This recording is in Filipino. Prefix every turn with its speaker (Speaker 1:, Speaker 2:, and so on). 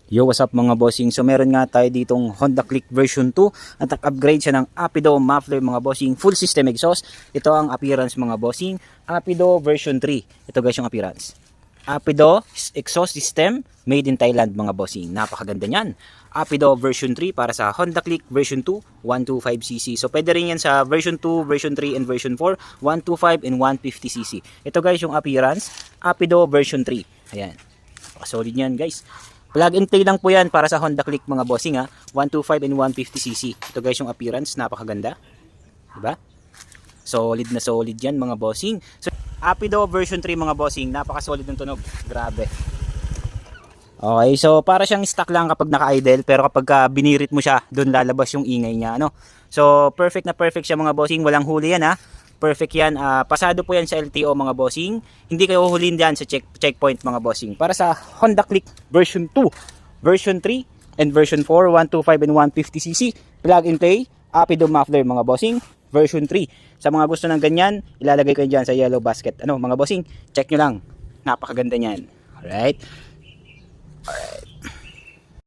Speaker 1: Yo, what's up mga bossing? So meron nga tayo ditong Honda Click version 2 at nag-upgrade siya ng Rapido muffler mga bossing, full system exhaust. Ito ang appearance mga bossing, Rapido version 3. Ito guys yung appearance. Rapido exhaust system made in Thailand mga bossing. Napakaganda niyan. Rapido version 3 para sa Honda Click version 2 125cc. So pwede rin yan sa version 2, version 3 and version 4, 125 and 150cc. Ito guys yung appearance, Rapido version 3. Ayan. Solid yan guys. Plug and play lang po yan para sa Honda Click mga bossing ha. 125 and 150cc. Ito guys yung appearance, napakaganda. Diba? Solid na solid yan mga bossing. So, Rapido version 3 mga bossing, napaka-solid ng tunog. Grabe. Okay, so para siyang stock lang kapag naka-idle, pero kapag binirit mo siya, doon lalabas yung ingay niya. Ano? So, perfect na perfect siya mga bossing. Walang huli yan ha. Perfect yan. Pasado po yan sa LTO mga bossing. Hindi kayo huhulin dyan sa checkpoint mga bossing. Para sa Honda Click version 2, version 3, and version 4, 125 and 150cc. Plug and play, Rapido muffler mga bossing, version 3. Sa mga gusto ng ganyan, ilalagay ko yan dyan sa yellow basket. Ano mga bossing, check nyo lang. Napakaganda nyan. Alright.